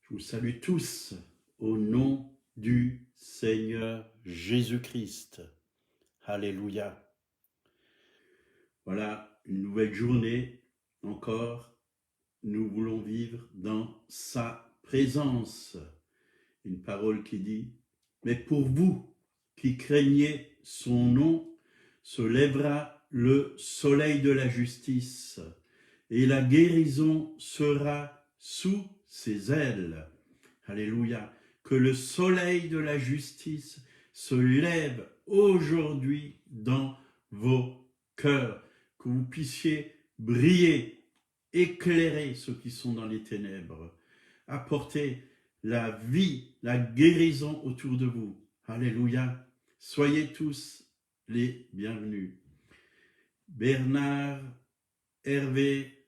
Je vous salue tous au nom du Seigneur Jésus-Christ. Alléluia. Voilà, une nouvelle journée encore. Nous voulons vivre dans sa présence. Une parole qui dit, mais pour vous qui craignez son nom, se lèvera le soleil de la justice et la guérison sera sous ses ailes. Alléluia. Que le soleil de la justice se lève aujourd'hui dans vos cœurs, que vous puissiez briller, éclairer ceux qui sont dans les ténèbres, apporter la vie, la guérison autour de vous. Alléluia. Soyez tous les bienvenus. Bernard, Hervé,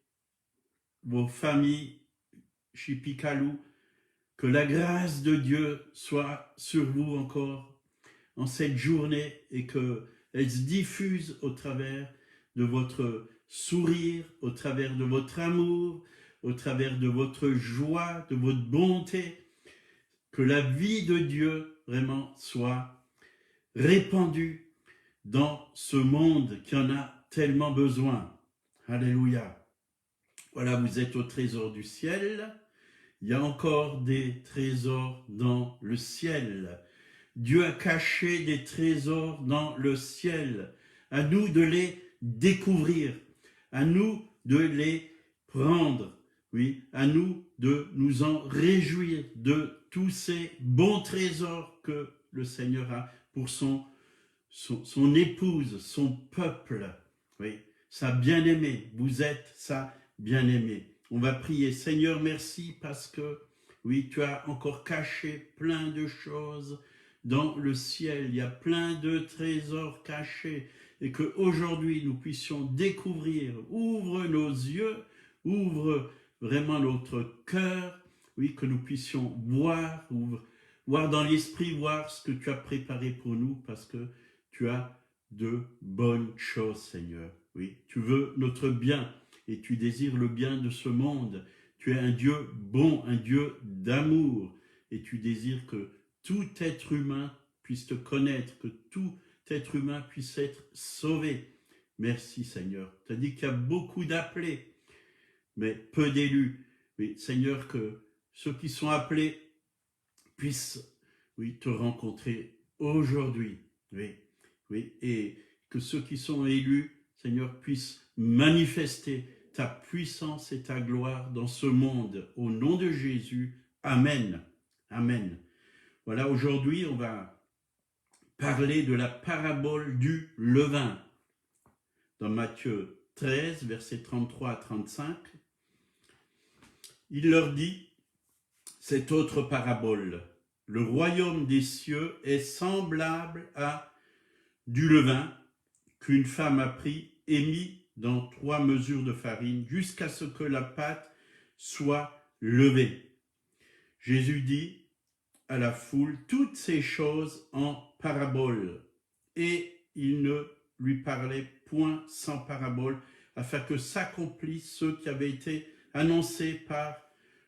vos familles, Chipikalou, que la grâce de Dieu soit sur vous encore en cette journée et qu'elle se diffuse au travers de votre sourire, au travers de votre amour, au travers de votre joie, de votre bonté, que la vie de Dieu vraiment soit répandue dans ce monde qui en a tellement besoin. Alléluia. Voilà, vous êtes au trésor du ciel. Il y a encore des trésors dans le ciel. Dieu a caché des trésors dans le ciel. À nous de les découvrir, à nous de les prendre, oui, à nous de nous en réjouir de tous ces bons trésors que le Seigneur a pour son épouse, son peuple, oui, sa bien-aimée. Vous êtes sa bien-aimée. On va prier. Seigneur, merci parce que, oui, tu as encore caché plein de choses dans le ciel. Il y a plein de trésors cachés et qu'aujourd'hui nous puissions découvrir. Ouvre nos yeux, ouvre vraiment notre cœur, oui, que nous puissions voir dans l'esprit, voir ce que tu as préparé pour nous parce que tu as de bonnes choses, Seigneur. Oui, tu veux notre bien. Et tu désires le bien de ce monde. Tu es un Dieu bon, un Dieu d'amour. Et tu désires que tout être humain puisse te connaître, que tout être humain puisse être sauvé. Merci Seigneur. Tu as dit qu'il y a beaucoup d'appelés, mais peu d'élus. Mais Seigneur, que ceux qui sont appelés puissent, oui, te rencontrer aujourd'hui. Oui, oui, et que ceux qui sont élus, Seigneur, puissent manifester ta puissance et ta gloire dans ce monde. Au nom de Jésus, Amen. Amen. Voilà, aujourd'hui, on va parler de la parabole du levain. Dans Matthieu 13, versets 33 à 35, il leur dit cette autre parabole. Le royaume des cieux est semblable à du levain qu'une femme a pris et mis dans 3 mesures de farine jusqu'à ce que la pâte soit levée. Jésus dit à la foule toutes ces choses en parabole et il ne lui parlait point sans parabole afin que s'accomplisse ce qui avait été annoncé par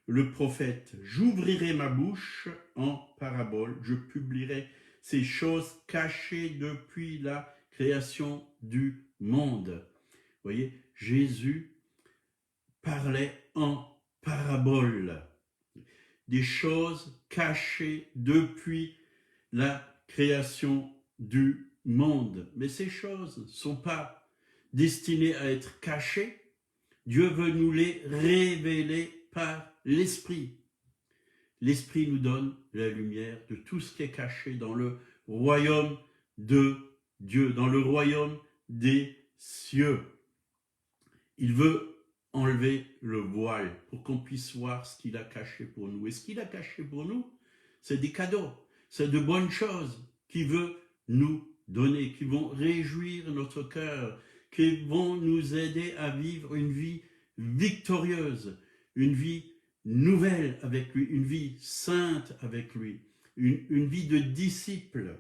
le prophète. J'ouvrirai ma bouche en parabole, je publierai ces choses cachées depuis la création du monde. Vous voyez, Jésus parlait en parabole, des choses cachées depuis la création du monde. Mais ces choses ne sont pas destinées à être cachées. Dieu veut nous les révéler par l'Esprit. L'Esprit nous donne la lumière de tout ce qui est caché dans le royaume de Dieu, dans le royaume des cieux. Il veut enlever le voile pour qu'on puisse voir ce qu'il a caché pour nous. Et ce qu'il a caché pour nous, c'est des cadeaux, c'est de bonnes choses qu'il veut nous donner, qui vont réjouir notre cœur, qui vont nous aider à vivre une vie victorieuse, une vie nouvelle avec lui, une vie sainte avec lui, une vie de disciple.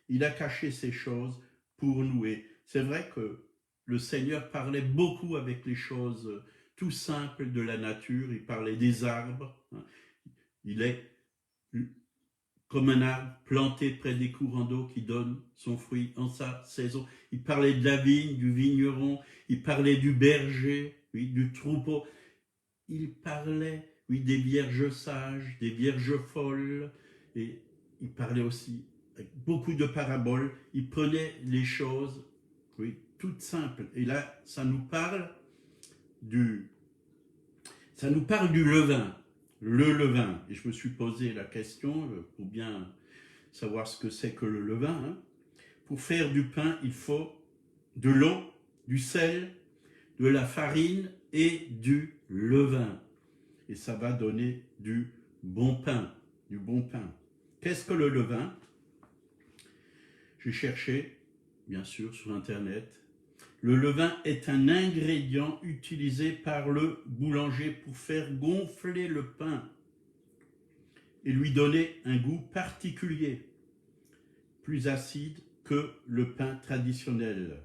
Il a caché ces choses pour nous. Et c'est vrai que le Seigneur parlait beaucoup avec les choses tout simples de la nature. Il parlait des arbres. Il est comme un arbre planté près des courants d'eau qui donne son fruit en sa saison. Il parlait de la vigne, du vigneron, il parlait du berger, oui, du troupeau. Il parlait, oui, des vierges sages, des vierges folles, et il parlait aussi avec beaucoup de paraboles. Il prenait les choses, oui, toutes simples. Et là, ça nous parle du levain. Le levain. Et je me suis posé la question pour bien savoir ce que c'est que le levain. Hein. Pour faire du pain, il faut de l'eau, du sel, de la farine et du levain. Et ça va donner du bon pain. Du bon pain. Qu'est-ce que le levain? J'ai cherché, bien sûr, sur Internet. Le levain est un ingrédient utilisé par le boulanger pour faire gonfler le pain et lui donner un goût particulier, plus acide que le pain traditionnel.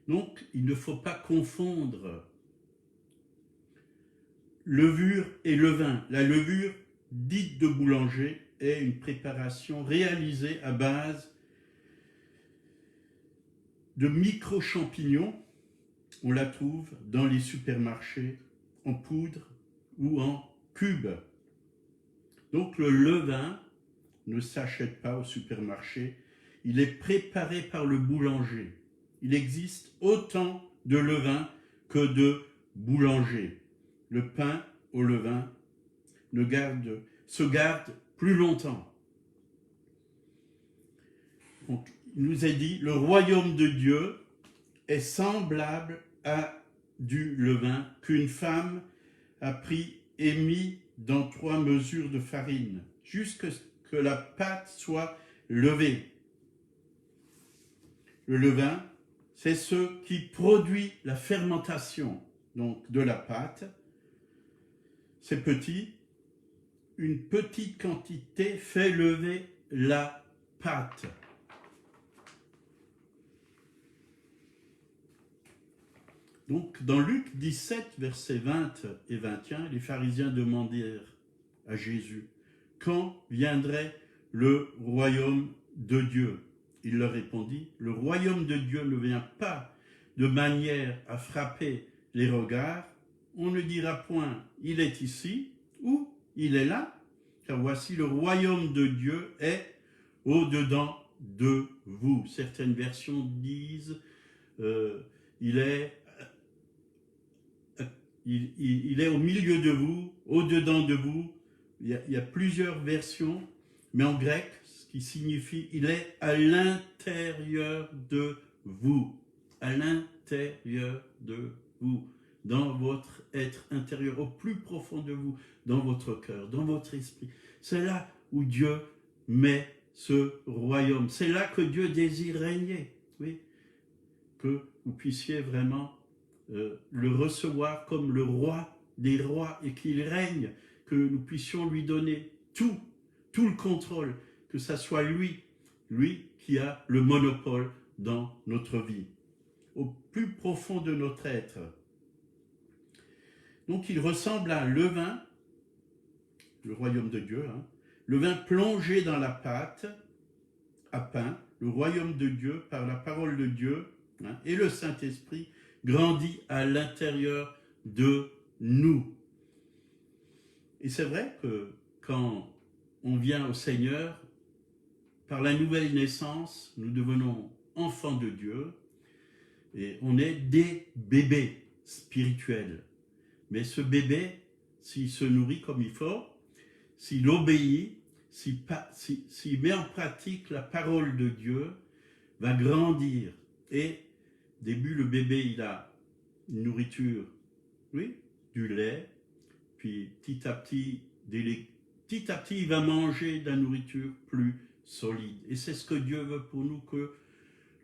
Donc, il ne faut pas confondre levure et levain. La levure, dite de boulanger, est une préparation réalisée à base de micro-champignons. On la trouve dans les supermarchés en poudre ou en cubes. Donc le levain ne s'achète pas au supermarché, il est préparé par le boulanger. Il existe autant de levain que de boulanger. Le pain au levain se garde plus longtemps. Donc, il nous est dit, le royaume de Dieu est semblable à du levain qu'une femme a pris et mis dans 3 mesures de farine, jusqu'à ce que la pâte soit levée. Le levain, c'est ce qui produit la fermentation donc de la pâte. C'est petit. Une petite quantité fait lever la pâte. Donc, dans Luc 17, versets 20 et 21, les pharisiens demandèrent à Jésus, « Quand viendrait le royaume de Dieu ?» Il leur répondit, « Le royaume de Dieu ne vient pas de manière à frapper les regards. On ne dira point, il est ici ou il est là, car voici le royaume de Dieu est au-dedans de vous. » Certaines versions disent, il est au milieu de vous, au-dedans de vous. Il y a plusieurs versions, mais en grec, ce qui signifie il est à l'intérieur de vous. À l'intérieur de vous. Dans votre être intérieur, au plus profond de vous, dans votre cœur, dans votre esprit. C'est là où Dieu met ce royaume. C'est là que Dieu désire régner. Oui. Que vous puissiez vraiment le recevoir comme le roi des rois et qu'il règne, que nous puissions lui donner tout le contrôle, que ça soit lui qui a le monopole dans notre vie, au plus profond de notre être. Donc il ressemble à un levain, le royaume de Dieu, hein, le vin plongé dans la pâte à pain, le royaume de Dieu par la parole de Dieu, hein, et le Saint-Esprit grandit à l'intérieur de nous. Et c'est vrai que quand on vient au Seigneur, par la nouvelle naissance, nous devenons enfants de Dieu et on est des bébés spirituels. Mais ce bébé, s'il se nourrit comme il faut, s'il obéit, s'il met en pratique la parole de Dieu, va grandir. Et au début, le bébé, il a une nourriture, oui, du lait, puis petit à petit, il va manger de la nourriture plus solide. Et c'est ce que Dieu veut pour nous, que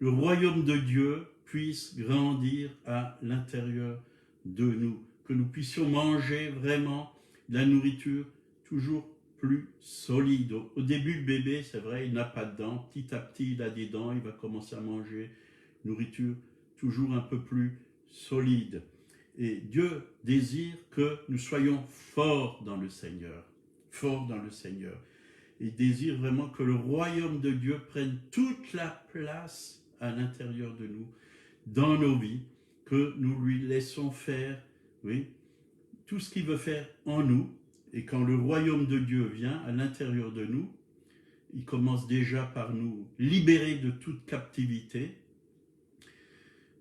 le royaume de Dieu puisse grandir à l'intérieur de nous, que nous puissions manger vraiment de la nourriture toujours plus solide. Au début, le bébé, c'est vrai, il n'a pas de dents. Petit à petit, il a des dents, il va commencer à manger nourriture toujours un peu plus solide. Et Dieu désire que nous soyons forts dans le Seigneur, fort dans le Seigneur. Il désire vraiment que le royaume de Dieu prenne toute la place à l'intérieur de nous, dans nos vies, que nous lui laissons faire, oui, tout ce qu'il veut faire en nous. Et quand le royaume de Dieu vient à l'intérieur de nous, il commence déjà par nous libérer de toute captivité,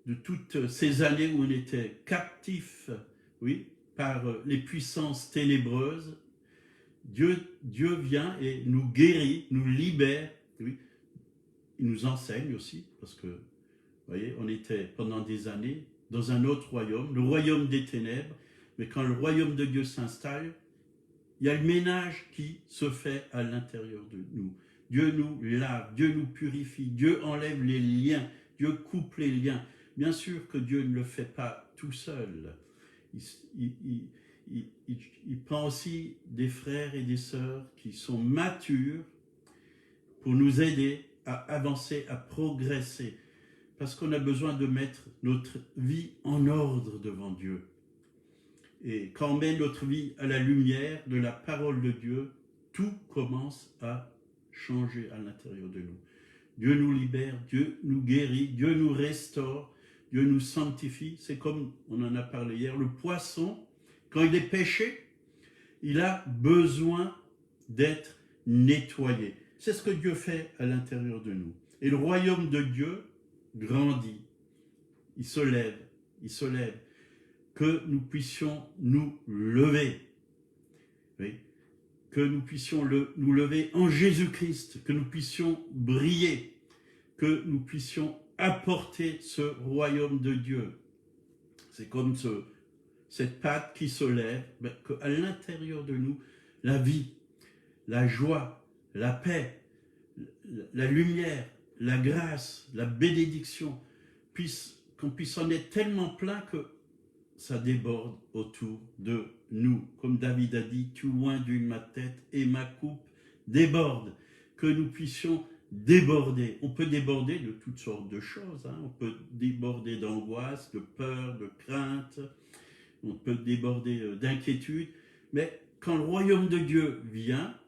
de toutes ces années où on était captif, oui, par les puissances ténébreuses. Dieu vient et nous guérit, nous libère, oui. Il nous enseigne aussi, parce que, vous voyez, on était pendant des années dans un autre royaume, le royaume des ténèbres, mais quand le royaume de Dieu s'installe, il y a le ménage qui se fait à l'intérieur de nous. Dieu nous lave, Dieu nous purifie, Dieu enlève les liens, Dieu coupe les liens. Bien sûr que Dieu ne le fait pas tout seul. Il prend aussi des frères et des sœurs qui sont matures pour nous aider à avancer, à progresser. Parce qu'on a besoin de mettre notre vie en ordre devant Dieu. Et quand on met notre vie à la lumière de la parole de Dieu, tout commence à changer à l'intérieur de nous. Dieu nous libère, Dieu nous guérit, Dieu nous restaure, Dieu nous sanctifie. C'est comme on en a parlé hier, le poisson, quand il est pêché, il a besoin d'être nettoyé. C'est ce que Dieu fait à l'intérieur de nous. Et le royaume de Dieu grandit, il se lève, que nous puissions nous lever, oui, que nous puissions nous lever en Jésus-Christ, que nous puissions briller, que nous puissions apporter ce royaume de Dieu. C'est comme cette pâte qui se lève, qu'à l'intérieur de nous, la vie, la joie, la paix, la lumière, la grâce, la bénédiction, qu'on puisse en être tellement plein que ça déborde autour de nous. Comme David a dit, tu oinduis ma tête et ma coupe déborde. Que nous puissions déborder. On peut déborder de toutes sortes de choses. On peut déborder d'angoisse, de peur, de crainte. On peut déborder d'inquiétude. Mais quand le royaume de Dieu vient,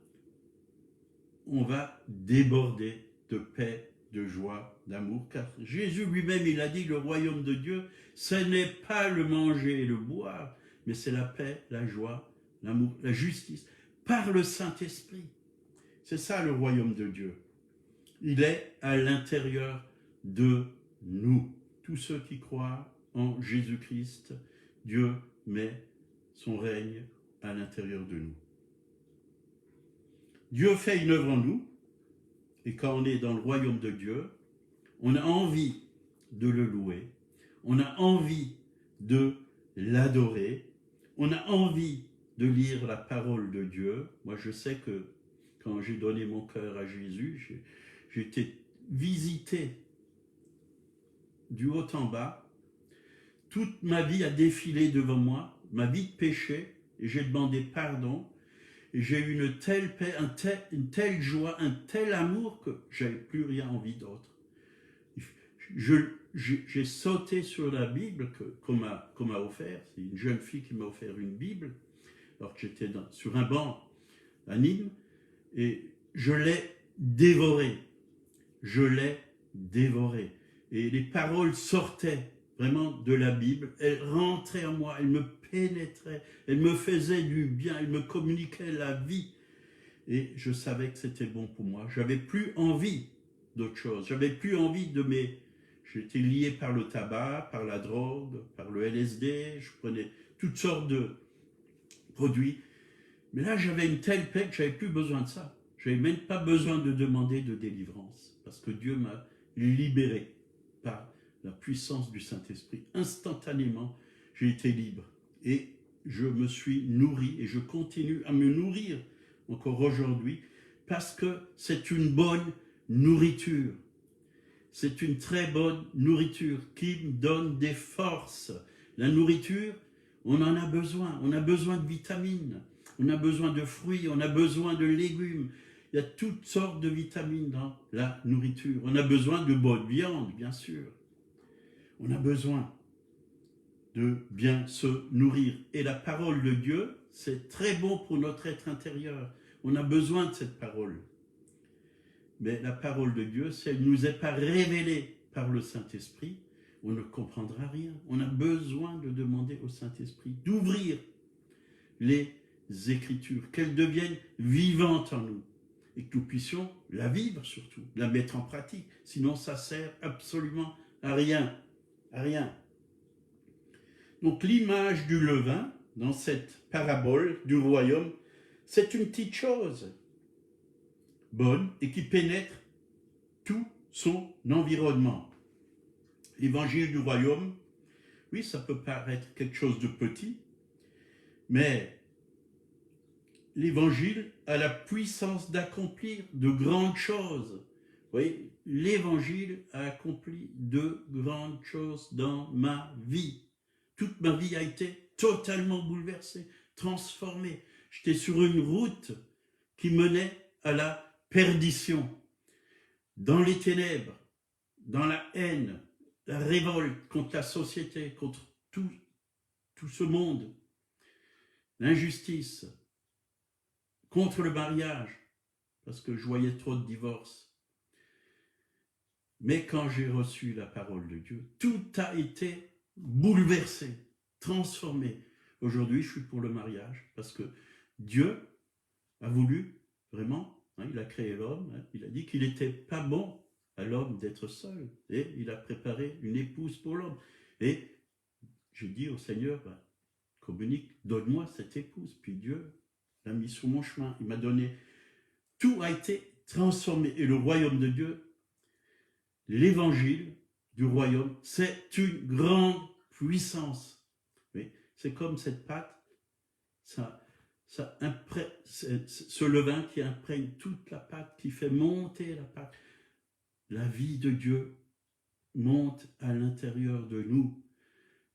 on va déborder de paix, de joie, d'amour. Car Jésus lui-même, il a dit, le royaume de Dieu, ce n'est pas le manger et le boire, mais c'est la paix, la joie, l'amour, la justice, par le Saint-Esprit. C'est ça le royaume de Dieu. Il est à l'intérieur de nous. Tous ceux qui croient en Jésus-Christ, Dieu met son règne à l'intérieur de nous. Dieu fait une œuvre en nous, et quand on est dans le royaume de Dieu, on a envie de le louer, on a envie de l'adorer, on a envie de lire la parole de Dieu. Moi, je sais que quand j'ai donné mon cœur à Jésus, j'ai été visité du haut en bas. Toute ma vie a défilé devant moi, ma vie de péché, et j'ai demandé pardon. Et j'ai eu une telle paix, une telle joie, un tel amour que je n'avais plus rien envie d'autre. J'ai sauté sur la Bible qu'on m'a offert. C'est une jeune fille qui m'a offert une Bible, alors que j'étais sur un banc à Nîmes, et je l'ai dévorée. Je l'ai dévorée. Et les paroles sortaient vraiment de la Bible, elles rentraient en moi, elles me pénétraient, elles me faisaient du bien, elles me communiquaient la vie. Et je savais que c'était bon pour moi. J'avais plus envie d'autre chose. J'avais plus envie J'étais lié par le tabac, par la drogue, par le LSD. Je prenais toutes sortes de produits. Mais là, j'avais une telle paix que j'avais plus besoin de ça. Je n'avais même pas besoin de demander de délivrance. Parce que Dieu m'a libéré par la puissance du Saint-Esprit. Instantanément, j'ai été libre. Et je me suis nourri et je continue à me nourrir encore aujourd'hui parce que c'est une bonne nourriture. C'est une très bonne nourriture qui me donne des forces. La nourriture, on en a besoin. On a besoin de vitamines. On a besoin de fruits. On a besoin de légumes. Il y a toutes sortes de vitamines dans la nourriture. On a besoin de bonne viande, bien sûr. On a besoin de bien se nourrir. Et la parole de Dieu, c'est très bon pour notre être intérieur. On a besoin de cette parole. Mais la parole de Dieu, si elle ne nous est pas révélée par le Saint-Esprit, on ne comprendra rien. On a besoin de demander au Saint-Esprit d'ouvrir les Écritures, qu'elles deviennent vivantes en nous et que nous puissions la vivre surtout, la mettre en pratique. Sinon, ça sert absolument à rien. À rien. Donc l'image du levain, dans cette parabole du royaume, c'est une petite chose bonne et qui pénètre tout son environnement. L'évangile du royaume, oui, ça peut paraître quelque chose de petit, mais l'évangile a la puissance d'accomplir de grandes choses. Vous voyez, l'évangile a accompli de grandes choses dans ma vie. Toute ma vie a été totalement bouleversée, transformée. J'étais sur une route qui menait à la perdition, dans les ténèbres, dans la haine, la révolte contre la société, contre tout ce monde, l'injustice, contre le mariage, parce que je voyais trop de divorces. Mais quand j'ai reçu la parole de Dieu, tout a été bouleversé, transformé. Aujourd'hui, je suis pour le mariage, parce que Dieu a voulu, vraiment, il a créé l'homme, il a dit qu'il n'était pas bon à l'homme d'être seul, et il a préparé une épouse pour l'homme. Et j'ai dit au Seigneur, communique, donne-moi cette épouse. Puis Dieu l'a mis sur mon chemin, il m'a donné. Tout a été transformé. Et le royaume de Dieu, l'évangile du royaume, c'est une grande puissance. Oui, c'est comme cette pâte, ce levain qui imprègne toute la pâte, qui fait monter la pâte. La vie de Dieu monte à l'intérieur de nous.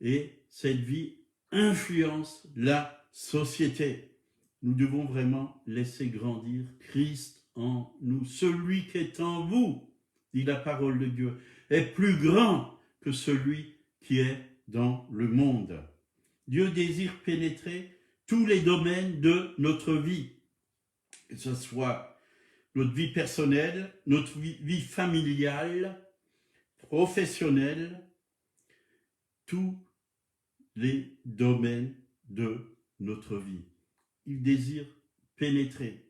Et cette vie influence la société. Nous devons vraiment laisser grandir Christ en nous. Celui qui est en vous, dit la parole de Dieu, est plus grand que celui qui est dans le monde. Dieu désire pénétrer tous les domaines de notre vie, que ce soit notre vie personnelle, notre vie familiale, professionnelle, tous les domaines de notre vie. Il désire pénétrer.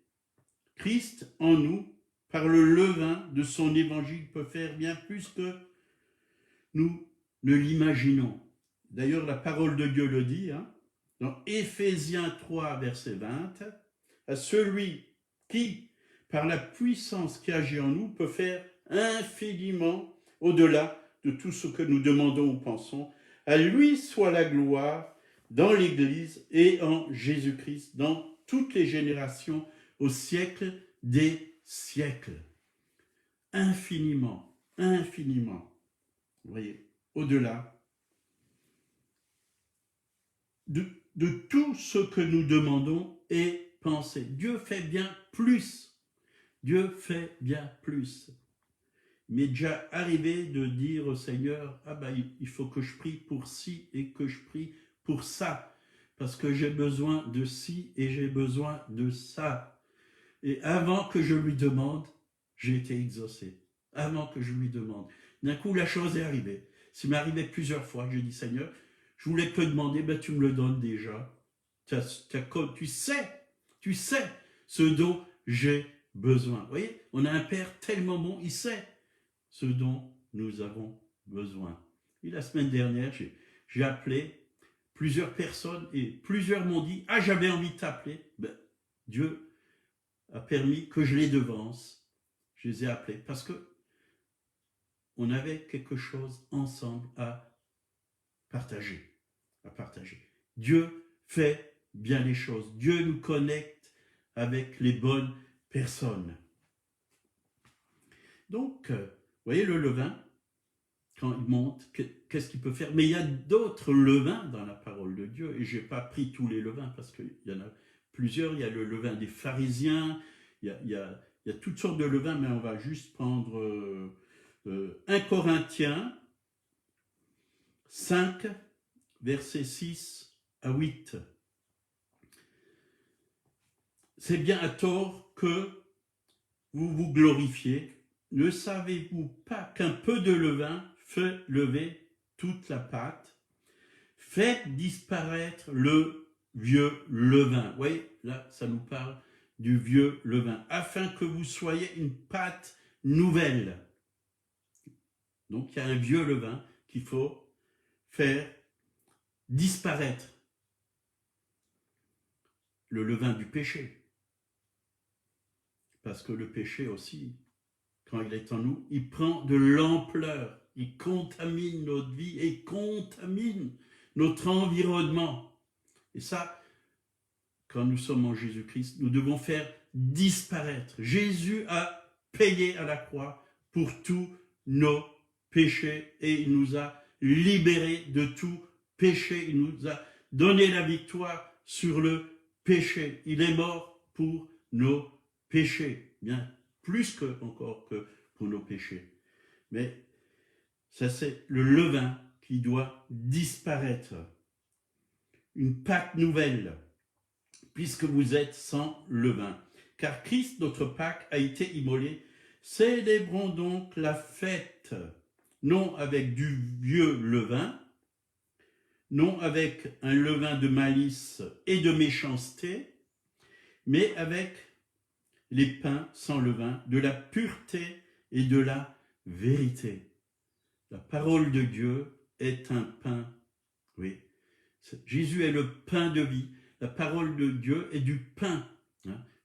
Christ en nous, par le levain de son évangile, peut faire bien plus que nous ne l'imaginons. D'ailleurs, la parole de Dieu le dit, dans Éphésiens 3, verset 20, à celui qui, par la puissance qui agit en nous, peut faire infiniment au-delà de tout ce que nous demandons ou pensons. À lui soit la gloire dans l'Église et en Jésus-Christ, dans toutes les générations, au siècle des siècles. Infiniment, infiniment. Vous voyez, au-delà de tout ce que nous demandons et pensons. Dieu fait bien plus. Dieu fait bien plus. Il m'est déjà arrivé de dire au Seigneur, il faut que je prie pour ci et que je prie pour ça, parce que j'ai besoin de ci et j'ai besoin de ça. Et avant que je lui demande, j'ai été exaucé. Avant que je lui demande. D'un coup, la chose est arrivée. Ça m'est arrivé plusieurs fois. J'ai dit, Seigneur, je voulais te le demander, tu me le donnes déjà. Tu sais ce dont j'ai besoin. Vous voyez, on a un Père tellement bon, il sait ce dont nous avons besoin. Et la semaine dernière, j'ai appelé plusieurs personnes et plusieurs m'ont dit, j'avais envie de t'appeler. Dieu a permis que je les devance. Je les ai appelés parce que on avait quelque chose ensemble à partager. Dieu fait bien les choses. Dieu nous connecte avec les bonnes personnes. Donc, vous voyez le levain, quand il monte, qu'est-ce qu'il peut faire? Mais il y a d'autres levains dans la parole de Dieu, et je n'ai pas pris tous les levains, parce qu'il y en a plusieurs. Il y a le levain des pharisiens, il y a toutes sortes de levains, mais on va juste prendre 1 Corinthiens 5, versets 6 à 8. c'est bien à tort que vous vous glorifiez. Ne savez-vous pas qu'un peu de levain fait lever toute la pâte? Faites disparaître le vieux levain. Vous voyez, là, ça nous parle du vieux levain, afin que vous soyez une pâte nouvelle. Donc, il y a un vieux levain qu'il faut faire disparaître. Le levain du péché. Parce que le péché aussi, quand il est en nous, il prend de l'ampleur. Il contamine notre vie et contamine notre environnement. Et ça, quand nous sommes en Jésus-Christ, nous devons faire disparaître. Jésus a payé à la croix pour tous nos péchés et il nous a libérés de tout péché. Il nous a donné la victoire sur le péché. Il est mort pour nos péchés, bien plus que encore que pour nos péchés. Mais ça, c'est le levain qui doit disparaître. Une pâte nouvelle, puisque vous êtes sans levain. Car Christ, notre Pâque, a été immolé. Célébrons donc la fête, non avec du vieux levain, non avec un levain de malice et de méchanceté, mais avec les pains sans levain, de la pureté et de la vérité. La parole de Dieu est un pain, oui. Jésus est le pain de vie. La parole de Dieu est du pain.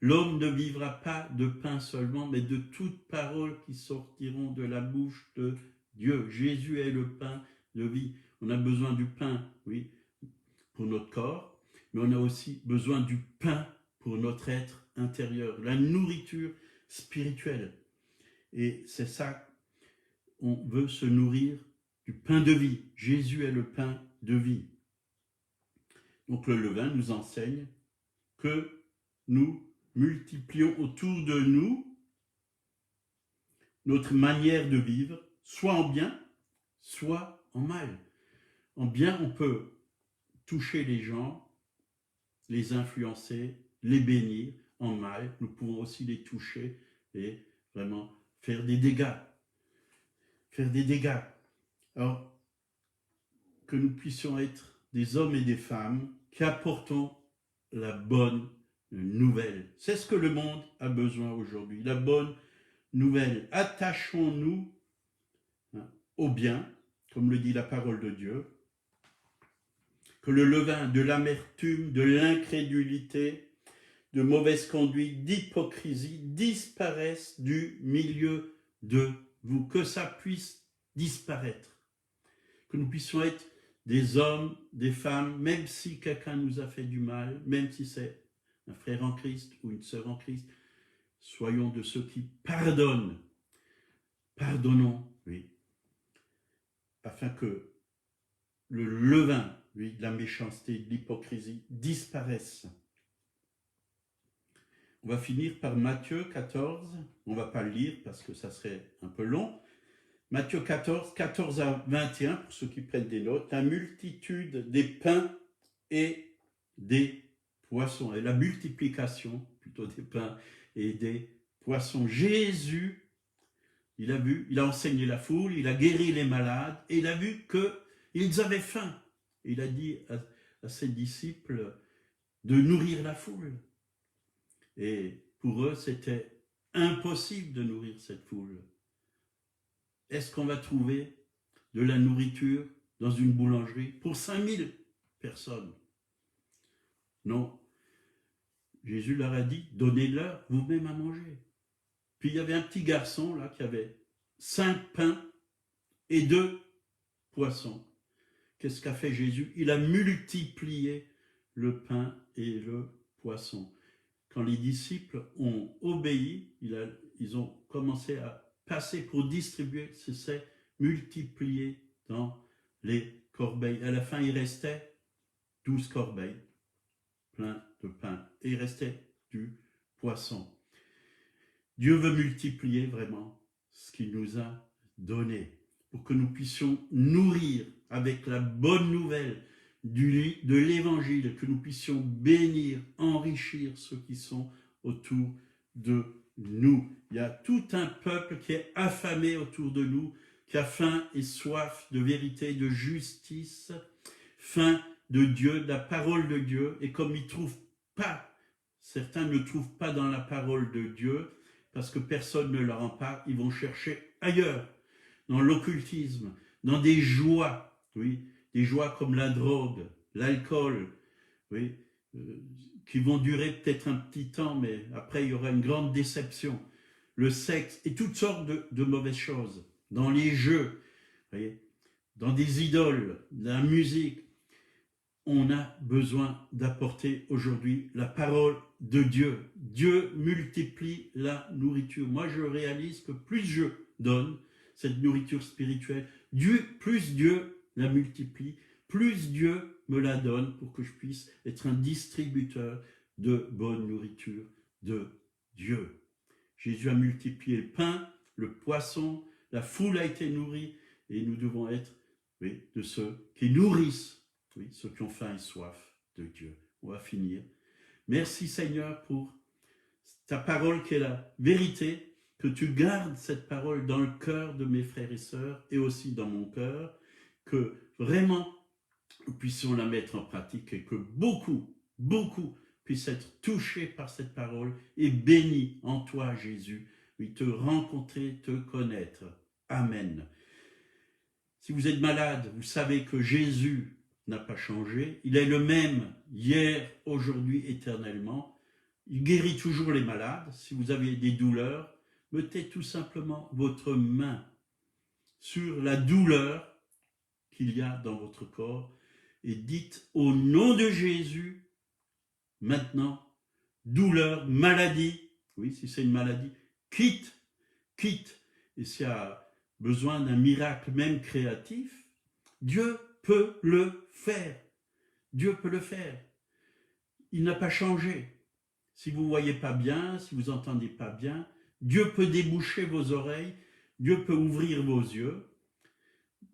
L'homme ne vivra pas de pain seulement, mais de toutes paroles qui sortiront de la bouche de Dieu. Jésus est le pain de vie. On a besoin du pain, oui, pour notre corps, mais on a aussi besoin du pain pour notre être intérieur, la nourriture spirituelle. Et c'est ça, on veut se nourrir du pain de vie. Jésus est le pain de vie. Donc le levain nous enseigne que nous multiplions autour de nous notre manière de vivre, soit en bien, soit en mal. En bien, on peut toucher les gens, les influencer, les bénir. En mal, nous pouvons aussi les toucher et vraiment faire des dégâts. Faire des dégâts. Alors, que nous puissions être des hommes et des femmes qui apportons la bonne nouvelle. C'est ce que le monde a besoin aujourd'hui, la bonne nouvelle. Attachons-nous au bien, comme le dit la parole de Dieu, que le levain de l'amertume, de l'incrédulité, de mauvaise conduite, d'hypocrisie disparaisse du milieu de vous, que ça puisse disparaître, que nous puissions être des hommes, des femmes, même si quelqu'un nous a fait du mal, même si c'est un frère en Christ ou une sœur en Christ, soyons de ceux qui pardonnent. Pardonnons, oui, afin que le levain, oui, de la méchanceté, de l'hypocrisie disparaisse. On va finir par Matthieu 14, on ne va pas le lire parce que ça serait un peu long. Matthieu 14, 14 à 21, pour ceux qui prennent des notes, la multitude des pains et des poissons, et la multiplication, plutôt des pains et des poissons. Jésus, il a enseigné la foule, il a guéri les malades, et il a vu qu'ils avaient faim. Il a dit à ses disciples de nourrir la foule. Et pour eux, c'était impossible de nourrir cette foule. Est-ce qu'on va trouver de la nourriture dans une boulangerie pour 5000 personnes? Non. Jésus leur a dit, donnez-leur vous-même à manger. Puis il y avait un petit garçon là qui avait 5 pains et 2 poissons. Qu'est-ce qu'a fait Jésus? Il a multiplié le pain et le poisson. Quand les disciples ont obéi, ils ont commencé à passer pour distribuer, c'est multiplié dans les corbeilles. À la fin, il restait 12 corbeilles plein de pain et il restait du poisson. Dieu veut multiplier vraiment ce qu'il nous a donné pour que nous puissions nourrir avec la bonne nouvelle de l'évangile, que nous puissions bénir, enrichir ceux qui sont autour de nous. Il y a tout un peuple qui est affamé autour de nous, qui a faim et soif de vérité, de justice, faim de Dieu, de la parole de Dieu. Et comme ils ne trouvent pas, certains ne trouvent pas dans la parole de Dieu, parce que personne ne leur en parle, ils vont chercher ailleurs, dans l'occultisme, dans des joies, oui, des joies comme la drogue, l'alcool, oui, qui vont durer peut-être un petit temps, mais après il y aura une grande déception. Le sexe et toutes sortes de mauvaises choses, dans les jeux, voyez, dans des idoles, dans la musique. On a besoin d'apporter aujourd'hui la parole de Dieu. Dieu multiplie la nourriture. Moi, je réalise que plus je donne cette nourriture spirituelle, plus Dieu la multiplie, plus Dieu me la donne pour que je puisse être un distributeur de bonne nourriture de Dieu. Jésus a multiplié le pain, le poisson, la foule a été nourrie et nous devons être, oui, de ceux qui nourrissent, oui, ceux qui ont faim et soif de Dieu. On va finir. Merci Seigneur pour ta parole qui est la vérité, que tu gardes cette parole dans le cœur de mes frères et sœurs et aussi dans mon cœur, que vraiment nous puissions la mettre en pratique et que beaucoup puissent être touchés par cette parole et bénis en toi Jésus, oui, te rencontrer, te connaître. Amen. Si vous êtes malade, vous savez que Jésus n'a pas changé. Il est le même hier, aujourd'hui, éternellement. Il guérit toujours les malades. Si vous avez des douleurs, mettez tout simplement votre main sur la douleur qu'il y a dans votre corps et dites au nom de Jésus, maintenant, douleur, maladie, oui, si c'est une maladie, quitte. Et s'il y a besoin d'un miracle même créatif, Dieu peut le faire. Dieu peut le faire. Il n'a pas changé. Si vous ne voyez pas bien, si vous n'entendez pas bien, Dieu peut déboucher vos oreilles, Dieu peut ouvrir vos yeux.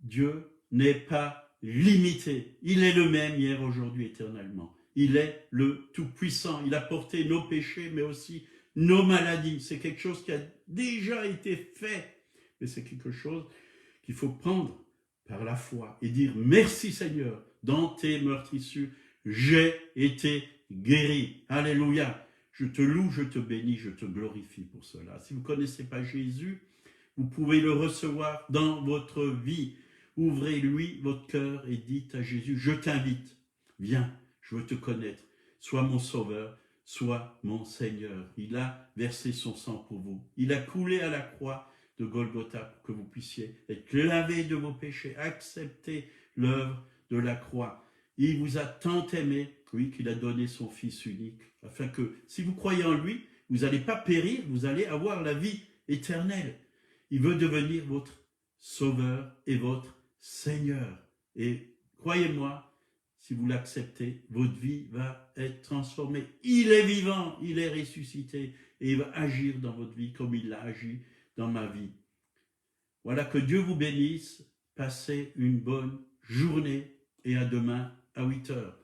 Dieu n'est pas limité. Il est le même hier, aujourd'hui, éternellement. Il est le Tout-Puissant. Il a porté nos péchés, mais aussi nos maladies. C'est quelque chose qui a déjà été fait. Mais c'est quelque chose qu'il faut prendre par la foi et dire merci Seigneur, dans tes meurtrissures, j'ai été guéri. Alléluia. Je te loue, je te bénis, je te glorifie pour cela. Si vous ne connaissez pas Jésus, vous pouvez le recevoir dans votre vie. Ouvrez-lui votre cœur et dites à Jésus, je t'invite, viens, je veux te connaître, sois mon sauveur, sois mon Seigneur. Il a versé son sang pour vous. Il a coulé à la croix de Golgotha pour que vous puissiez être lavés de vos péchés, accepter l'œuvre de la croix. Il vous a tant aimé, oui, qu'il a donné son Fils unique, afin que si vous croyez en lui, vous n'allez pas périr, vous allez avoir la vie éternelle. Il veut devenir votre sauveur et votre Seigneur. Et croyez-moi, si vous l'acceptez, votre vie va être transformée. Il est vivant, il est ressuscité et il va agir dans votre vie comme il l'a agi dans ma vie. Voilà, que Dieu vous bénisse. Passez une bonne journée et à demain à 8 heures.